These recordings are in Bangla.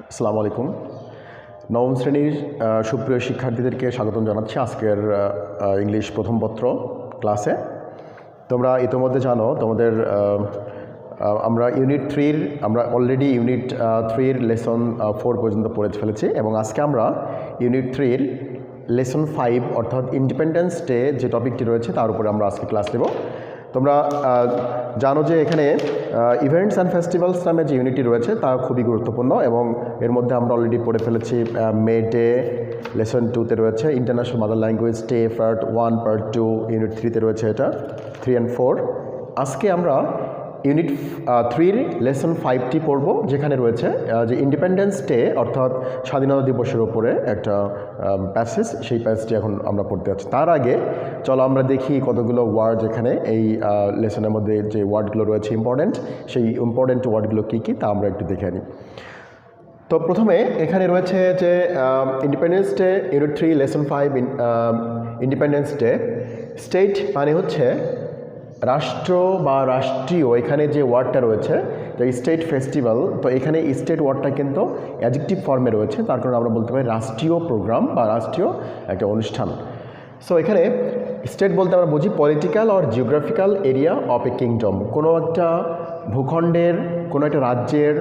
আসসালামু আলাইকুম। নবম শ্রেণীর সুপ্রিয় শিক্ষার্থীদেরকে স্বাগতম জানাচ্ছি আজকের ইংলিশ প্রথম পত্র ক্লাসে। তোমরা ইতোমধ্যে জানো আমরা ইউনিট 3 আমরা অলরেডি ইউনিট 3 লেসন 4 পর্যন্ত পড়ে ফেলেছি এবং আজকে আমরা ইউনিট 3 লেসন 5 অর্থাৎ ইন্ডিপেন্ডেন্স ডে যে টপিকটি রয়েছে তার উপরে আমরা আজকে ক্লাস নেব। তোমরা জানো যে এখানে ইভেন্টস অ্যান্ড ফেস্টিভ্যালস নামে যে ইউনিটটি রয়েছে তা খুবই গুরুত্বপূর্ণ এবং এর মধ্যে আমরা অলরেডি পড়ে ফেলেছি মে ডে লেসন 2তে রয়েছে, international mother language day part 1 part 2, unit 3তে রয়েছে এটা 3 and 4। আজকে আমরা ইউনিট 3 লেসন 5টি পড়ব, যেখানে রয়েছে যে ইন্ডিপেন্ডেন্স ডে অর্থাৎ স্বাধীনতা দিবসের উপরে একটা প্যাসেজ, সেই প্যাসেজটি এখন আমরা পড়তে যাচ্ছি। তার আগে চলো আমরা দেখি কতগুলো ওয়ার্ড এখানে এই লেসনের মধ্যে যে ওয়ার্ডগুলো রয়েছে ইম্পর্ট্যান্ট, সেই ইম্পর্ট্যান্ট ওয়ার্ডগুলো কী কী তা আমরা একটু দেখে নিই। তো প্রথমে এখানে রয়েছে যে independence day unit 3 lesson 5 independence day. State মানে হচ্ছে রাষ্ট্র বা রাষ্ট্রীয়, এখানে যে ওয়ার্ডটা রয়েছে যে স্টেট ফেস্টিভ্যাল, তো এখানে স্টেট ওয়ার্ডটা কিন্তু অ্যাডজেক্টিভ ফর্মে রয়েছে, তার কারণে আমরা বলতে পারি রাষ্ট্রীয় প্রোগ্রাম বা রাষ্ট্রীয় একটা অনুষ্ঠান। সো এখানে স্টেট বলতে আমরা বুঝি political or geographical area of A kingdom, কোনো একটা ভূখণ্ডের, কোনো একটা রাজ্যের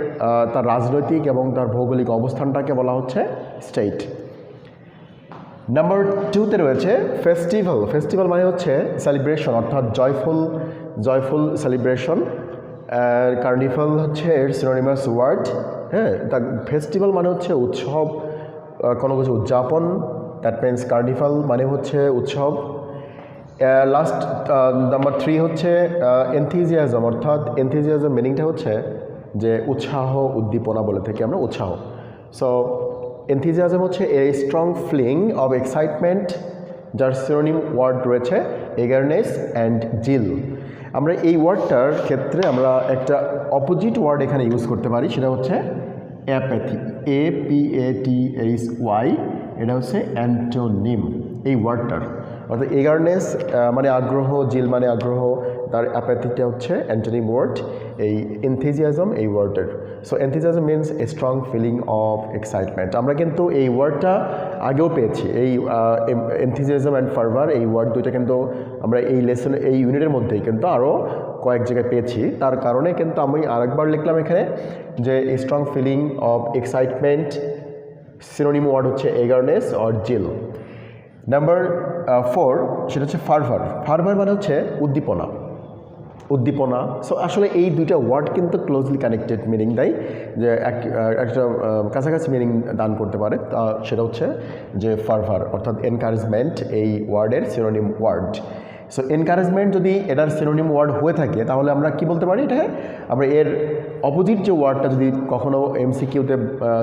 তার রাজনৈতিক এবং তার ভৌগোলিক অবস্থানটাকে বলা হচ্ছে স্টেট। নাম্বার 2তে রয়েছে ফেস্টিভ্যাল। ফেস্টিভ্যাল মানে হচ্ছে সেলিব্রেশন অর্থাৎ জয়ফুল সেলিব্রেশন। কার্নিভাল হচ্ছে এর সিনোনিমাস ওয়ার্ড। হ্যাঁ, তা ফেস্টিভ্যাল মানে হচ্ছে উৎসব, কোনো কিছু উদযাপন, দ্যাট মিনস কার্নিভাল মানে হচ্ছে উৎসব। লাস্ট নাম্বার 3 হচ্ছে এনথিজিয়াজম, অর্থাৎ এনথিজিয়াজম মিনিংটা হচ্ছে যে উৎসাহ, উদ্দীপনা বলে থাকি আমরা, উৎসাহ। সো এনথিজিয়াজম হচ্ছে a strong feeling of excitement, যার সিনোনিম ওয়ার্ড রয়েছে এগারনেস অ্যান্ড জিল। আমরা এই ওয়ার্ডটার ক্ষেত্রে আমরা একটা অপোজিট ওয়ার্ড এখানে ইউজ করতে পারি, সেটা হচ্ছে অ্যাপ্যাথি, APATHY, এটা হচ্ছে অ্যান্টোনিম এই ওয়ার্ডটার। অর্থাৎ এগারনেস মানে আগ্রহ, জিল মানে আগ্রহ, তার অ্যাপ্যাথিটা হচ্ছে অ্যান্টোনিম ওয়ার্ড এই এনথিজিয়াজম এই ওয়ার্ডের। So enthusiasm means a strong feeling of excitement. আমরা কিন্তু এই ওয়ার্ডটা আগেও পেয়েছি, এই এনথিজিয়াজম অ্যান্ড ফার্ভার এই ওয়ার্ড দুইটা কিন্তু আমরা এই লেসন এই ইউনিটের মধ্যেই কিন্তু আরও কয়েক জায়গায় পেয়েছি। তার কারণে কিন্তু আমি আরেকবার লিখলাম এখানে যে strong feeling of excitement, synonym word হচ্ছে এগারনেস অর জিল। নাম্বার 4 সেটা হচ্ছে ফার্ভার। ফার্ভার মানে হচ্ছে উদ্দীপনা। সো আসলে এই দুইটা ওয়ার্ড কিন্তু ক্লোজলি কানেক্টেড মিনিং দেয়, যে একটা কাছাকাছি মিনিং দান করতে পারে। সেটা হচ্ছে যে ফার্ভার অর্থাৎ এনকারেজমেন্ট এই ওয়ার্ডের সিনোনিম ওয়ার্ড। সো এনকারেজমেন্ট যদি এটার সিনোনিম ওয়ার্ড হয়ে থাকে তাহলে আমরা কি বলতে পারি, এটাকে আমরা এর অপোজিট যে ওয়ার্ডটা যদি কখনো MCQতে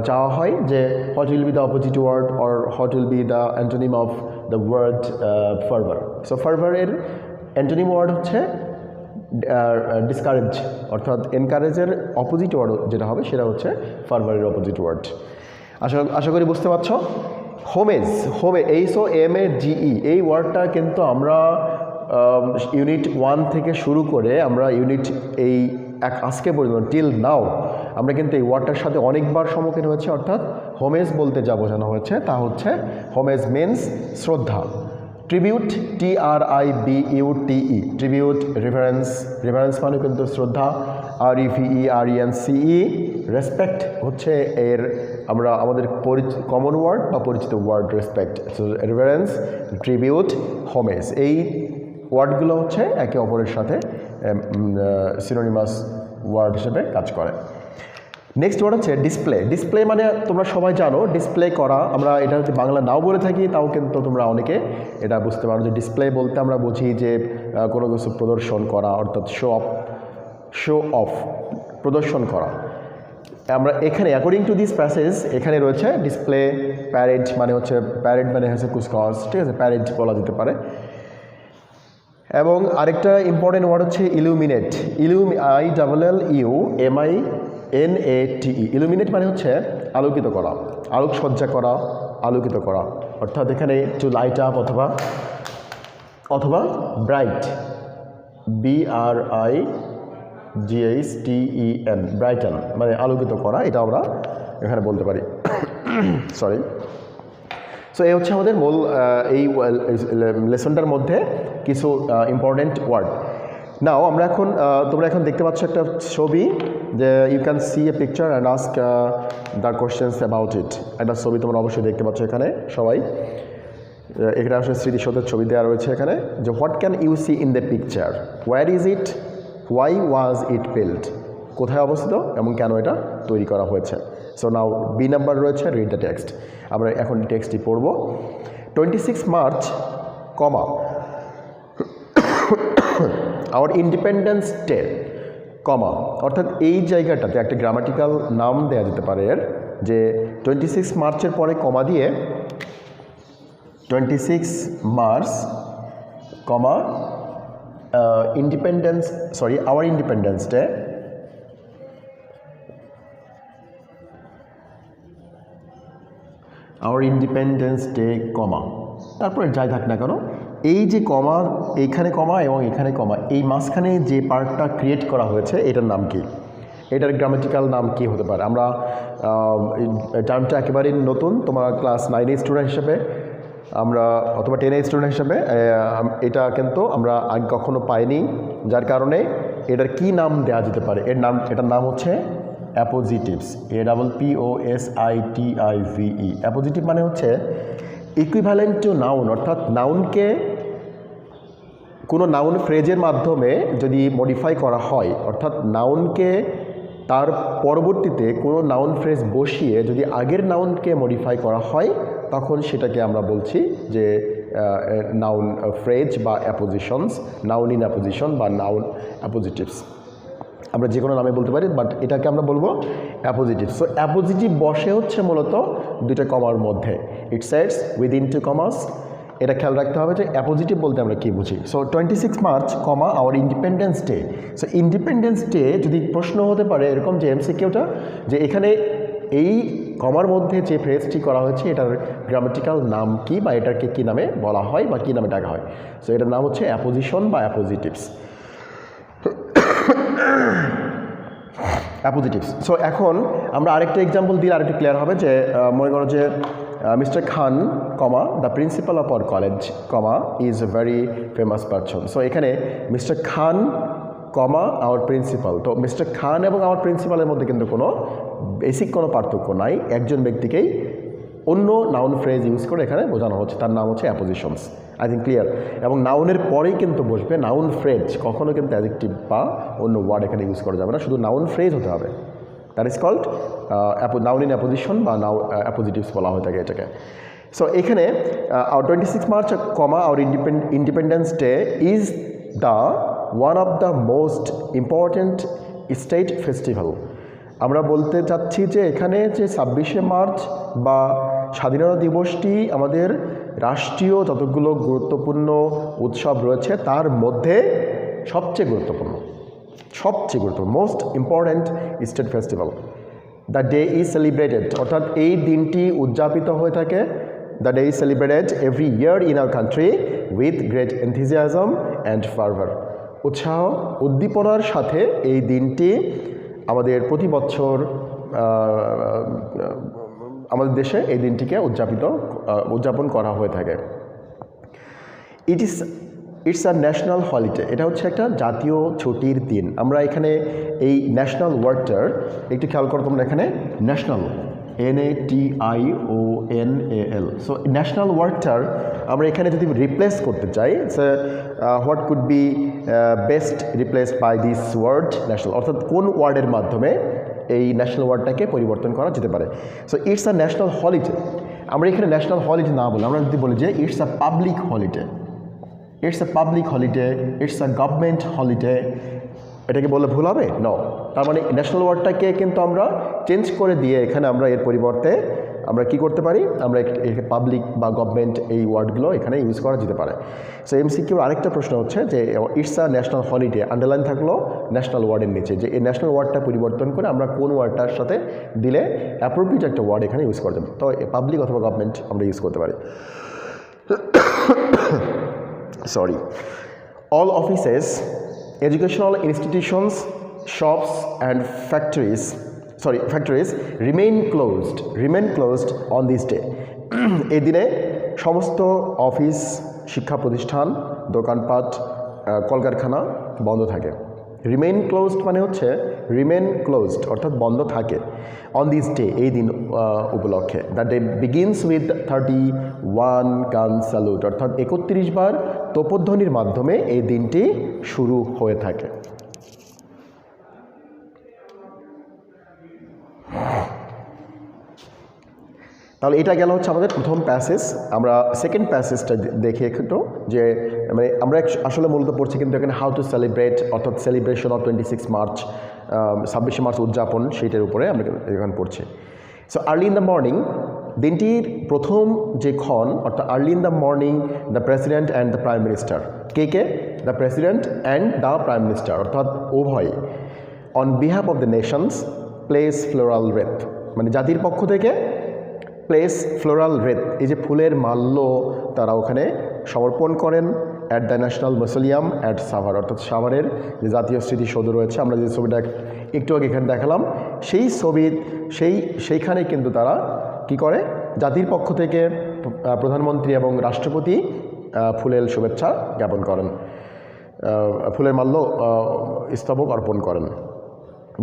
চাওয়া হয় যে what will be the opposite word or what will be the antonym of the word fervour. So ফার্ভারের অ্যান্টোনিম ওয়ার্ড হচ্ছে ডিসকারেজ, অর্থাৎ এনকারেজের অপোজিট ওয়ার্ড যেটা হবে সেটা হচ্ছে ফার্ভারের অপোজিট ওয়ার্ড। আশা করি বুঝতে পারছো। HOMAGE এই ওয়ার্ডটা কিন্তু আমরা ইউনিট 1 থেকে শুরু করে আমরা ইউনিট এই আজকে পর্যন্ত টিল নাও আমরা কিন্তু এই ওয়ার্ডটার সাথে অনেকবার সম্মুখীন হয়েছে। অর্থাৎ হোমেজ বলতে যা বোঝানো হয়েছে তা হচ্ছে হোমেজ মিনস শ্রদ্ধা, ট্রিবিউট TRIBUTE, ট্রিবিউট রেফারেন্স মানে কিন্তু শ্রদ্ধা, REVERENCE, রেসপেক্ট হচ্ছে এর আমরা আমাদের কমন ওয়ার্ড বা পরিচিত word respect. So reference, tribute, homage এই ওয়ার্ডগুলো হচ্ছে একে অপরের সাথে সিনোনিমাস ওয়ার্ড হিসেবে কাজ করে। নেক্সট ওয়ার্ড হচ্ছে ডিসপ্লে মানে তোমরা সবাই জানো ডিসপ্লে করা। আমরা এটা যদি বাংলা নাও বলে থাকি তাও কিন্তু তোমরা অনেকে এটা বুঝতে পারো যে ডিসপ্লে বলতে আমরা বুঝি যে কোনো কিছু প্রদর্শন করা, অর্থাৎ শো অফ প্রদর্শন করা। আমরা এখানে অ্যাকর্ডিং টু দিস প্যাসেজ এখানে রয়েছে ডিসপ্লে, প্যারেড মানে হচ্ছে কুচকাওয়াজ, ঠিক আছে, প্যারেড বলা যেতে পারে। এবং আরেকটা ইম্পর্টেন্ট ওয়ার্ড হচ্ছে ইলুমিনেট, ILLUMINATE। ইলুমিনেট মানে হচ্ছে আলোকিত করা, আলোকসজ্জা করা, আলোকিত করা, অর্থাৎ এখানে টু লাইট আপ অথবা ব্রাইট, BRIGHTEN, ব্রাইটন মানে আলোকিত করা, এটা আমরা এখানে বলতে পারি। সরি। সো এই হচ্ছে আমাদের মূল এই লেসনটার মধ্যে কিছু ইম্পর্টেন্ট ওয়ার্ড। নাও আমরা এখন তোমরা এখন দেখতে পাচ্ছ একটা ছবি, যে you can see a picture and ask the questions about it. একটা ছবি তোমরা অবশ্যই দেখতে পাচ্ছ এখানে সবাই। এখানে আসলে স্মৃতিসৌধের ছবি দেওয়া রয়েছে এখানে, যে what can you see in the picture, where is it, why was it built, কোথায় অবস্থিত এবং কেন এটা তৈরি করা হয়েছে। সো নাও বি নাম্বার রয়েছে রিড দ্য টেক্সট। আমরা এখন টেক্সটটি পড়ব। 26 March, comma, our independence day, comma, অর্থাৎ এই জায়গাটাতে একটা গ্রামাটিক্যাল নাম দেওয়া যেতে পারে এর, যে 26 মার্চের পরে কমা দিয়ে 26 March, comma, independence, sorry, our independence day, our independence day, comma, তারপরে যাই থাক না কেন, এই যে কমা, এইখানে কমা এবং এখানে কমা, এই মাঝখানে যে পার্টটা ক্রিয়েট করা হয়েছে এটার নাম কি, এটার গ্রামাটিক্যাল নাম কি হতে পারে। আমরা টার্মটা একেবারেই নতুন, তোমার ক্লাস 9 স্টুডেন্ট হিসেবে আমরা, অথবা 10 স্টুডেন্ট হিসেবে এটা কিন্তু আমরা আগে কখনো পাইনি, যার কারণে এটার কি নাম দেওয়া যেতে পারে, এটার নাম হচ্ছে অ্যাপোজিটিভস, APPOSITIVE। অ্যাপোজিটিভ মানে হচ্ছে ইকুইভ্যালেন্ট টু নাউন, অর্থাৎ নাউনকে কোনো নাউন ফ্রেজের মাধ্যমে যদি মডিফাই করা হয়, অর্থাৎ নাউনকে তার পরবর্তীতে কোনো নাউন ফ্রেজ বসিয়ে যদি আগের নাউনকে মডিফাই করা হয়, তখন সেটাকে আমরা বলছি যে নাউন ফ্রেজ বা অ্যাপোজিশনস, নাউন ইন অ্যাপোজিশন বা নাউন অ্যাপোজিটিভস, আমরা যে কোনো নামে বলতে পারি, বাট এটাকে আমরা বলবো অ্যাপোজিটিভ। সো অ্যাপোজিটিভ বসে হচ্ছে মূলত দুইটা কমার মধ্যে, ইট সেটস উইদিন টু কমাস। এটা খেয়াল রাখতে হবে যে অ্যাপোজিটিভ বলতে আমরা কী বুঝি। So 26 March, comma, our independence day. So independence day যদি প্রশ্ন হতে পারে এরকম, যে এমসিকিউটা, যে এখানে এই কমার মধ্যে যে ফ্রেজটি করা হয়েছে এটার গ্রামাটিক্যাল নাম কি, বা এটাকে কী নামে বলা হয় বা কী নামে ডাকা হয়। সো এটার নাম হচ্ছে অ্যাপোজিশন বা অ্যাপোজিটিভস, অ্যাপোজিটিভস। সো এখন আমরা আরেকটা এক্সাম্পল দিলে আরেকটু ক্লিয়ার হবে, যে মনে করো যে Mister Khan, comma, the principal of our college, comma, is a very famous person. So এখানে Mister Khan, comma, our principal. তো মিস্টার খান এবং আওয়ার প্রিন্সিপালের মধ্যে কিন্তু কোনো বেসিক কোনো পার্থক্য নাই, একজন ব্যক্তিকেই অন্য নাউন ফ্রেজ ইউজ করে এখানে বোঝানো হচ্ছে, তার নাম হচ্ছে অ্যাপোজিশনস। I think clear. এবং নাউনের পরেই কিন্তু বসবে নাউন ফ্রেজ, কখনো কিন্তু অ্যাডজেক্টিভ বা অন্য ওয়ার্ড এখানে ইউজ করা যাবে না, শুধু নাউন ফ্রেজ হতে হবে। That is called noun in apposition বা অ্যাপোজিটিভস বলা হয়ে থাকে এটাকে। সো এখানে 26 March, comma, our independence day is the one of the most important state festival. আমরা বলতে চাচ্ছি যে এখানে যে 26শে মার্চ বা স্বাধীনতা দিবসটি আমাদের রাষ্ট্রীয় যতগুলো গুরুত্বপূর্ণ উৎসব রয়েছে তার মধ্যে সবচেয়ে গুরুত্বপূর্ণ, most important state festival. The day is celebrated, অর্থাৎ এই দিনটি উদযাপিত হয়ে থাকে, the day is celebrated every year in our country with great enthusiasm and ফার্ভার। উৎসাহ উদ্দীপনার সাথে এই দিনটি আমাদের প্রতি বছর আমাদের দেশে এই দিনটিকে উদযাপন করা হয়ে থাকে। ইটস আ ন্যাশনাল হলিডে, এটা হচ্ছে একটা জাতীয় ছুটির দিন। আমরা এখানে এই ন্যাশনাল ওয়ার্ডটার একটু খেয়াল করো তোমরা, এখানে ন্যাশনাল, NATIONAL। সো ন্যাশনাল ওয়ার্ডটার আমরা এখানে যদি রিপ্লেস করতে চাই, what could be best replaced by this word national, অর্থাৎ কোন ওয়ার্ডের মাধ্যমে এই ন্যাশনাল ওয়ার্ডটাকে পরিবর্তন করা যেতে পারে। So it's a national holiday, আমরা এখানে ন্যাশনাল হলিডে না বলে আমরা যদি বলি যে it's a public holiday, it's a public holiday, it's a government holiday, এটাকে বললে ভুল হবে? নো। তার মানে ন্যাশনাল ওয়ার্ডটাকে কিন্তু আমরা চেঞ্জ করে দিয়ে এখানে আমরা এর পরিবর্তে আমরা কি করতে পারি, আমরা পাবলিক বা গভর্নমেন্ট এই ওয়ার্ডগুলো এখানে ইউজ করা যেতে পারে। সো এমসিকিউর আরেকটা প্রশ্ন হচ্ছে যে it's a national holiday, underline থাকলো ন্যাশনাল ওয়ার্ডের নিচে, যে এই ন্যাশনাল ওয়ার্ডটা পরিবর্তন করে আমরা কোন ওয়ার্ডটার সাথে দিলে অ্যাপ্রোপ্রিয়েট একটা ওয়ার্ড এখানে ইউজ করতে পারি। তো পাবলিক অথবা গভর্নমেন্ট আমরা ইউজ করতে পারি। Sorry. All offices, educational institutions, shops and factories sorry factories remain closed on this day. এই দিনে সমস্ত অফিস, শিক্ষা প্রতিষ্ঠান, দোকানপাট, কলকারখানা বন্ধ থাকে। রিমেইন ক্লোজড মানে হচ্ছে রিমেইন ক্লোজড অর্থাৎ বন্ধ থাকে অন দিস ডে এই দিন উপলক্ষে। দ্য ডে বিগিনস উইথ 31 গান স্যালুট অর্থাৎ 31 বার তোপধ্বনির মাধ্যমে এই দিনটি শুরু হয়ে থাকে। তাহলে এটা গেল হচ্ছে আমাদের প্রথম প্যাসেজ। আমরা সেকেন্ড প্যাসেজটা দেখি একটু, যে মানে আমরা আসলে মূলত পড়ছি কিন্তু এখানে হাউ টু সেলিব্রেট অর্থাৎ সেলিব্রেশন অফ 26 মার্চ 26শে মার্চ উদযাপন, সেইটার উপরে আমরা এখানে পড়ছি। So early in the morning, দিনটির প্রথম যে ক্ষণ অর্থাৎ early in the morning the president and the prime minister, কে the president and the prime minister অর্থাৎ উভয়, on behalf of the nations place floral wreath, মানে জাতির পক্ষ থেকে প্লেস ফ্লোরাল রেথ, এই যে ফুলের মাল্য তারা ওখানে সমর্পণ করেন at the national museum at Savar অর্থাৎ সাভারের যে জাতীয় স্মৃতিসৌধ রয়েছে, আমরা যে ছবিটা একটু আগে এখানে দেখালাম, সেই ছবির সেইখানে কিন্তু তারা কি করে, জাতির পক্ষ থেকে প্রধানমন্ত্রী এবং রাষ্ট্রপতি ফুলের শুভেচ্ছা জ্ঞাপন করেন, ফুলের মাল্য স্তবক অর্পণ করেন।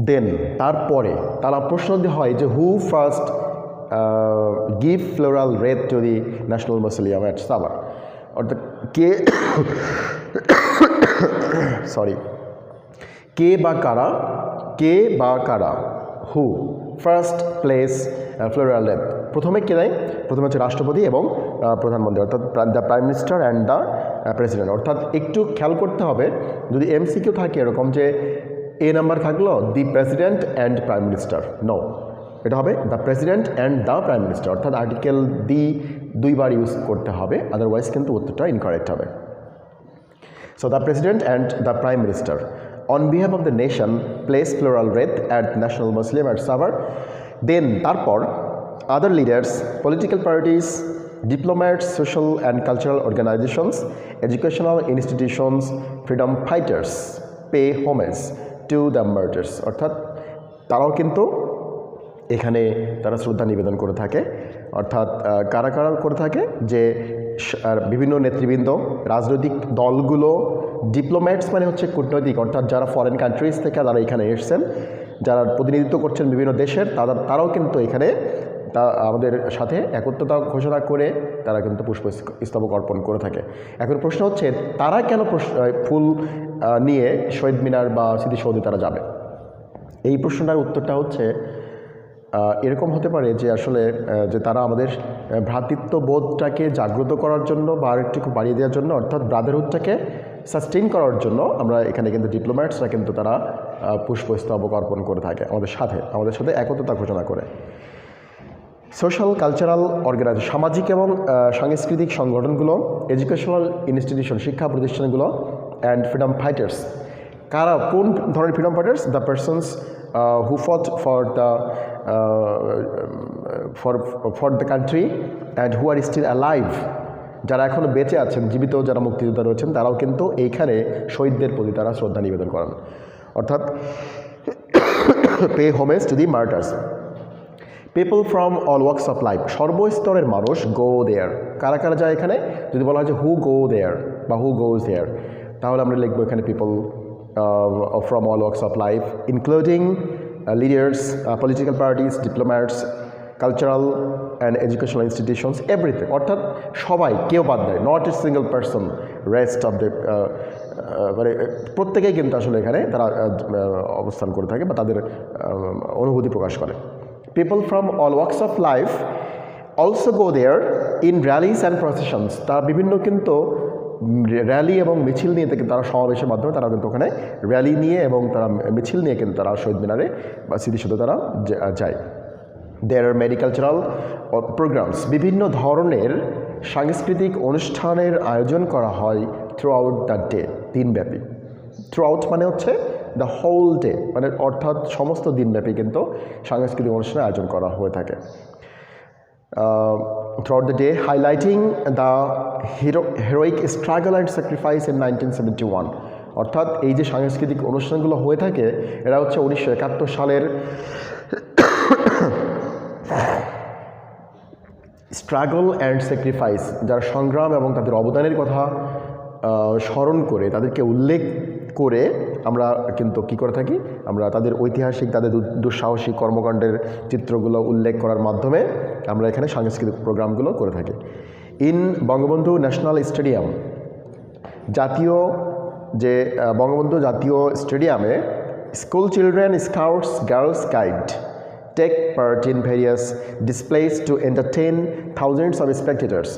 দেন তারপরে তারা প্রশ্ন হয় যে who first give floral wreath to the national museum at Savar, অর্থাৎ কে বা কারা who first place floral wreath, প্রথমে কে দেয়, প্রথমে হচ্ছে রাষ্ট্রপতি এবং প্রধানমন্ত্রী অর্থাৎ the prime minister and the president. অর্থাৎ একটু খেয়াল করতে হবে, যদি এমসিকিউ থাকে এরকম যে এ নাম্বার থাকলো the president and prime minister, no, এটা হবে the president and the prime minister, অর্থাৎ আর্টিকেল দি দুইবার ইউজ করতে হবে, আদারওয়াইজ কিন্তু উত্তরটা ইনকারেক্ট হবে। So the president and the prime minister on behalf of the nation place floral wreath at national museum at Savar. Then তারপর other leaders, political parties, diplomats, social and cultural organisations, educational institutions, freedom fighters pay homage to the martyrs, অর্থাৎ তারাও কিন্তু এখানে তারা শ্রদ্ধা নিবেদন করে থাকে। অর্থাৎ কারা করে থাকে, যে বিভিন্ন নেতৃবৃন্দ, রাজনৈতিক দলগুলো, ডিপ্লোম্যাটস মানে হচ্ছে কূটনৈতিক অর্থাৎ যারা ফরেন কান্ট্রিজ থেকে যারা এখানে এসছেন, যারা প্রতিনিধিত্ব করছেন বিভিন্ন দেশের, তারাও কিন্তু এখানে আমাদের সাথে একত্রতা ঘোষণা করে তারা কিন্তু পুষ্পস্তবক অর্পণ করে থাকে। এখন প্রশ্ন হচ্ছে তারা কেন ফুল নিয়ে শহীদ মিনার বা স্মৃতিসৌধে তারা যাবে? এই প্রশ্নটার উত্তরটা হচ্ছে এরকম হতে পারে যে আসলে যে তারা আমাদের ভ্রাতৃত্ববোধটাকে জাগ্রত করার জন্য বা আরেকটু বাড়িয়ে দেওয়ার জন্য, অর্থাৎ ব্রাদারহুডটাকে সাস্টেইন করার জন্য আমরা এখানে কিন্তু ডিপ্লোম্যাটসরা কিন্তু তারা পুষ্পস্তবক অর্পণ করে থাকে আমাদের সাথে একত্রতা ঘোষণা করে। সোশ্যাল কালচারাল অর্গানাইজেশন, সামাজিক এবং সাংস্কৃতিক সংগঠনগুলো, এডুকেশনাল ইনস্টিটিউশন, শিক্ষা প্রতিষ্ঠানগুলো, অ্যান্ড ফ্রিডম ফাইটার্স, কারা কোন ধরনের freedom fighters? The persons who fought for the country and who are still alive, যারা এখনও বেঁচে আছেন, জীবিত যারা মুক্তিযোদ্ধা রয়েছেন, তারাও কিন্তু এইখানে শহীদদের প্রতি তারা শ্রদ্ধা নিবেদন করেন, অর্থাৎ pay homage to the martyrs. People from all works of life, সর্বস্তরের মানুষ গো দেয়ার, কারা যায় এখানে? যদি বলা হয় যে হু গো দেয়ার বা হু গোজ দেয়ার, তাহলে আমরা লিখবো এখানে people from all works of life including leaders, political parties, diplomats, cultural and educational institutions, everything, অর্থাৎ সবাই, কেউ বাদ দেয়, not a single person, rest of the, মানে প্রত্যেকেই কিন্তু আসলে এখানে তারা অবস্থান করে থাকে বা তাদের অনুভূতি প্রকাশ করে। People from all works of life also go there in rallies and processions, তারা বিভিন্ন কিন্তু র্যালি এবং মিছিল নিয়ে থেকে তারা সমাবেশের মাধ্যমে তারা কিন্তু ওখানে র্যালি নিয়ে এবং তারা মিছিল নিয়ে কিন্তু তারা শহীদ মিনারে বা স্মৃতিসৌধে তারা যায়। দেয়ার আর মেনি কালচারাল প্রোগ্রামস, বিভিন্ন ধরনের সাংস্কৃতিক অনুষ্ঠানের আয়োজন করা হয় থ্রু আউট দ্য ডে, দিনব্যাপী। থ্রু আউট মানে হচ্ছে দ্য হোল ডে, মানে অর্থাৎ সমস্ত দিনব্যাপী কিন্তু সাংস্কৃতিক অনুষ্ঠানের আয়োজন করা হয়ে থাকে। Throughout the day, highlighting the heroic struggle and sacrifice in 1971, অর্থাৎ এই যে সাংস্কৃতিক অনুষ্ঠানগুলো হয়ে থাকে এরা হচ্ছে 1971 সালের স্ট্রাগল অ্যান্ড স্যাক্রিফাইস, যার সংগ্রাম এবং তাদের অবদানের কথা স্মরণ করে তাদেরকে উল্লেখ করে আমরা কিন্তু কী করে থাকি, আমরা তাদের ঐতিহাসিক তাদের দুঃসাহসিক কর্মকাণ্ডের চিত্রগুলো উল্লেখ করার মাধ্যমে আমরা এখানে সাংস্কৃতিক প্রোগ্রামগুলো করে থাকি। ইন বঙ্গবন্ধু ন্যাশনাল স্টেডিয়াম, জাতীয় যে বঙ্গবন্ধু জাতীয় স্টেডিয়ামে school children, scouts, girls guide take part in various displays to entertain thousands of spectators.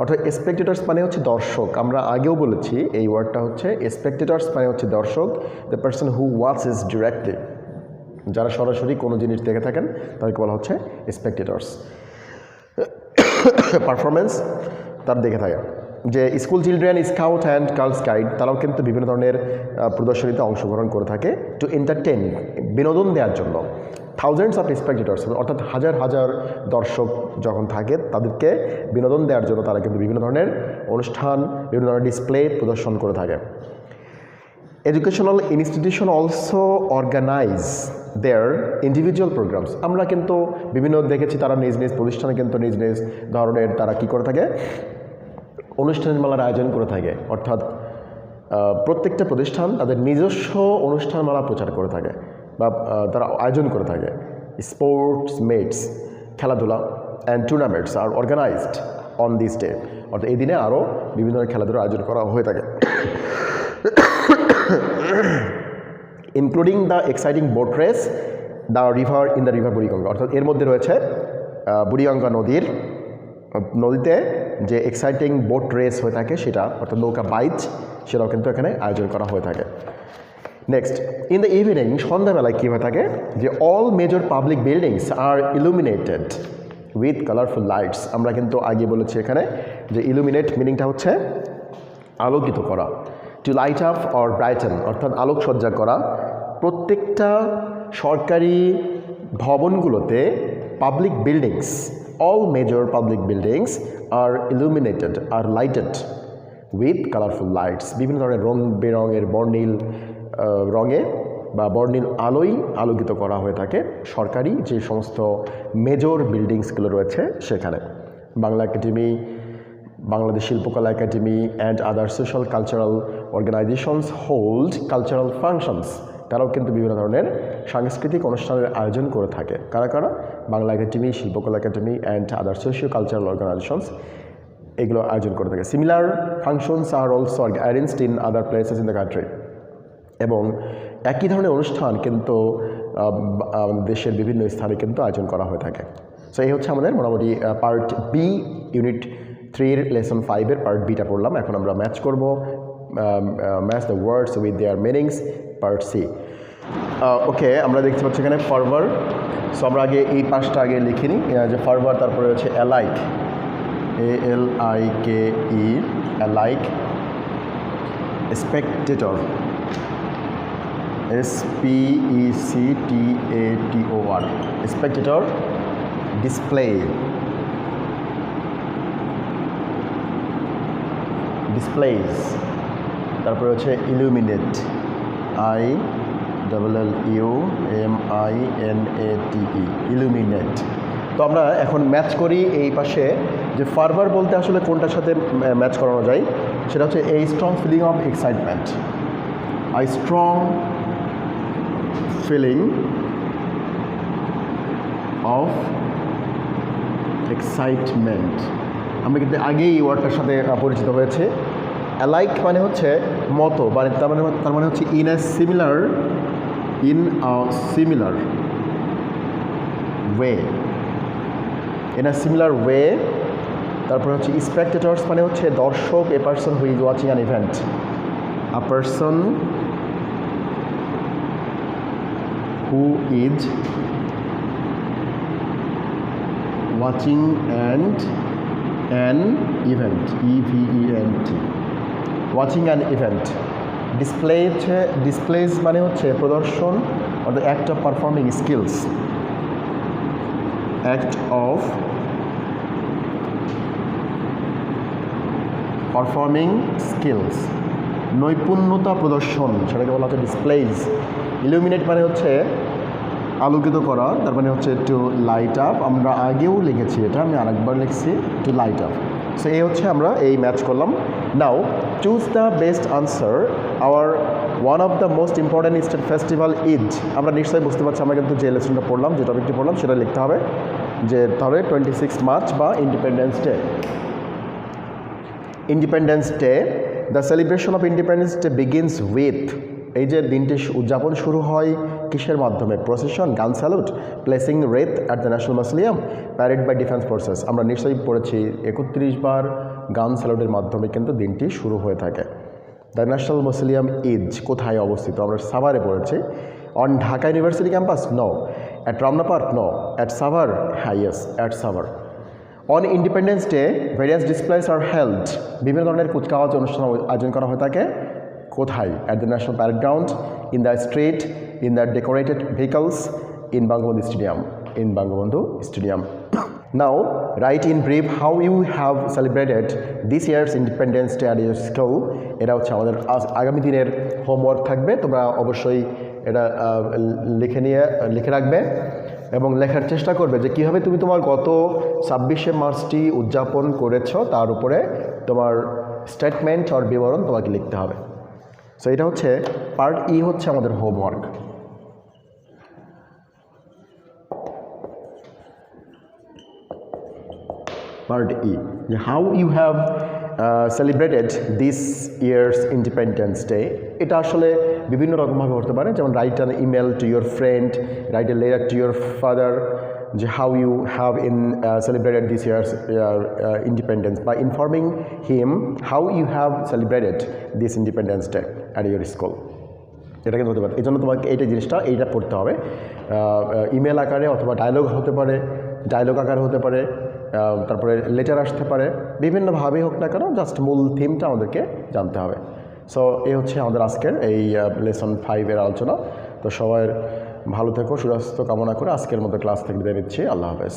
অর্থাৎ স্পেকটেটার্স মানে হচ্ছে দর্শক। আমরা আগেও বলেছি এই ওয়ার্ডটা হচ্ছে স্পেকটেটার্স মানে হচ্ছে দর্শক, the person who watches directly, যারা সরাসরি কোনো জিনিস দেখে থাকেন তাদেরকে বলা হচ্ছে স্পেকটেটার্স। পারফরমেন্স তার দেখে থাকে, যে school children, scout and girls guide তারাও কিন্তু বিভিন্ন ধরনের প্রদর্শনীতে অংশগ্রহণ করে থাকে, টু এন্টারটেন বিনোদন দেওয়ার জন্য, থাউজেন্ডস অফ স্পেকটেটর্স অর্থাৎ হাজার হাজার দর্শক যখন থাকে তাদেরকে বিনোদন দেওয়ার জন্য তারা কিন্তু বিভিন্ন ধরনের অনুষ্ঠান, বিভিন্ন ধরনের ডিসপ্লে প্রদর্শন করে থাকে। Educational institution also organise their individual programs. আমরা কিন্তু বিভিন্ন দেখেছি তারা নিজ নিজ প্রতিষ্ঠানে কিন্তু নিজ নিজ ধরনের তারা কী করে থাকে, অনুষ্ঠানমালার আয়োজন করে থাকে। অর্থাৎ প্রত্যেকটা প্রতিষ্ঠান তাদের নিজস্ব অনুষ্ঠানমালা প্রচার করে থাকে বা তারা আয়োজন করে থাকে। স্পোর্টস মেটস, খেলাধুলা and tournaments are organised on this day, অর্থাৎ এই দিনে আরও বিভিন্ন ধরনের খেলাধুলার আয়োজন করা হয়ে থাকে, including the exciting boat race the river in the river Buriganga. অর্থাৎ এর মধ্যে রয়েছে বুড়িগঙ্গা নদীতে যে এক্সাইটিং বোট রেস হয়ে থাকে সেটা, অর্থাৎ নৌকা বাইচ, সেটাও কিন্তু এখানে আয়োজন করা হয়ে থাকে। নেক্সট, ইন দ্য ইভিনিং, সন্ধ্যাবেলায় কী হয়ে থাকে, যে all major public buildings are illuminated with colourful lights. আমরা কিন্তু আগে বলেছি এখানে যে ইলুমিনেট মিনিংটা হচ্ছে আলোকিত করা, to light up or brighten, অর্থাৎ আলোকসজ্জা করা। প্রত্যেকটা সরকারি ভবনগুলোতে public buildings, all major public buildings are illuminated are lighted with colourful lights, বিভিন্ন ধরনের রং বেরঙের বর্ণিল রঙে বা বর্ণিল আলোয় আলোকিত করা হয়ে থাকে সরকারি যে সমস্ত মেজর বিল্ডিংসগুলো রয়েছে সেখানে। Bangla Academy, Bangladesh Shilpakala Academy and other social cultural organisations hold cultural functions, তারাও কিন্তু বিভিন্ন ধরনের সাংস্কৃতিক অনুষ্ঠানের আয়োজন করে থাকে। কারা কারা? Bangla Academy, Shilpakala Academy and other socio cultural organisations এগুলো আয়োজন করে থাকে। Similar functions are also arranged in other places in the country, এবং একই ধরনের অনুষ্ঠান কিন্তু দেশের বিভিন্ন স্থানে কিন্তু আয়োজন করা হয়ে থাকে। সো এই হচ্ছে আমাদের মোটামুটি পার্ট বি, ইউনিট 3-এর লেসন 5-এর পার্ট বিটা পড়লাম। এখন আমরা ম্যাচ করব, match the words with their meanings, part C. Okay, আমরা দেখতে পাচ্ছি এখানে ফার্ভার। সো আমরা আগে এই পাঁচটা আগে লিখে নিই, যে ফার্ভার, তারপরে হচ্ছে alike, ALIKE, alike, Spectator, SPECTATOR, Spectator, display, displace, তারপরে হচ্ছে ইলুমিনেট, ILLUMINATE, ইলুমিনেট। তো আমরা এখন ম্যাচ করি এই পাশে, যে ফার্ভার বলতে আসলে কোনটার সাথে ম্যাচ করানো যায়, সেটা হচ্ছে a strong feeling of excitement, I strong feeling of excitement. আমরা কিন্তু আগেই এই ওয়ার্ডটার সাথে পরিচিত হয়েছে। অ্যালাইক মানে হচ্ছে মতো, মানে তার মানে হচ্ছে in a similar way, in a similar way. তারপরে হচ্ছে স্পেকটেটর্স মানে হচ্ছে দর্শক, a person who is watching an event, a person who is watching and an event, EVENT, watching an event. Displace মানে হচ্ছে প্রদর্শন, or the act of performing skills, act of performing skills, নৈপুণ্যতা প্রদর্শন, সেটাকে বলা হচ্ছে ডিসপ্লেজ। ইলুমিনেট মানে হচ্ছে আলোকিত করা, তার মানে হচ্ছে টু লাইট আপ। আমরা আগেও লিখেছি এটা, আমি আরেকবার লিখছি টু লাইট আপ। সো এই হচ্ছে আমরা এই ম্যাচ করলাম। Now choose the best answer. Our one of the most important state festival Eid. আমরা নিশ্চয়ই বুঝতে পারছি, আমরা কিন্তু যে লেসনটা পড়লাম, যে টপিকটি পড়লাম, সেটা লিখতে হবে যে ধরে 26 মার্চ বা independence day. Independence day, the celebration of independence day begins with, এই যে দিনটি উদযাপন শুরু হয় কিসের মাধ্যমে? Procession, gun salute, placing wreath at the national mausoleum, parade by defence forces. আমরা নিশ্চয়ই পড়েছি 31 বার গান স্যালুটের মাধ্যমে কিন্তু দিনটি শুরু হয়ে থাকে। দ্য ন্যাশনাল মসলিয়াম ঈদ কোথায় অবস্থিত? আমরা সাভারে পড়েছি। On Dhaka university campus? No. At Ramna park? No. At Savar? হ্যাঁ, yes, at Savar. On independence day various displays are held, বিভিন্ন ধরনের কুচকাওয়াজ অনুষ্ঠান আয়োজন করা হয়ে থাকে। কোথায়? At the national parade ground, in the street, in the decorated vehicles, in Bangabandhu stadium, in Bangabandhu stadium. Now write in brief how you have celebrated this year's independence day at your school. এটা হচ্ছে আমাদের আগামী দিনের হোমওয়ার্ক থাকবে, তোমরা অবশ্যই এটা লিখে রাখবে এবং লেখার চেষ্টা করবে যে কীভাবে তুমি তোমার গত 26শে মার্চটি উদযাপন করেছো, তার উপরে তোমার স্টেটমেন্ট আর বিবরণ তোমাকে লিখতে হবে। সো এটা হচ্ছে পার্ট ই, হচ্ছে আমাদের হোমওয়ার্ক। পার্ট ই, যে how you have celebrated this year's independence day. এটা আসলে বিভিন্ন রকমভাবে হতে পারে, যেমন write an email to your friend, write a letter to your father, যে how you have celebrated this year's independence, বা informing him how you have celebrated this independence day at your school. এটা কিন্তু হতে পারে। এই জন্য তোমাকে এইটা পড়তে হবে। ইমেল আকারে অথবা ডায়লগ হতে পারে, ডায়লগ আকারে হতে পারে, তারপরে লেটার আসতে পারে, বিভিন্নভাবেই হোক না কেন, জাস্ট মূল থিমটা আমাদেরকে জানতে হবে। সো এই হচ্ছে আমাদের আজকের এই লেসন 5-এর আলোচনা। তো সবাই ভালো থেকো, সুস্বাস্থ্য কামনা করে আজকের মতো ক্লাস থেকে বিদায় নিচ্ছি। আল্লাহ হাফেজ।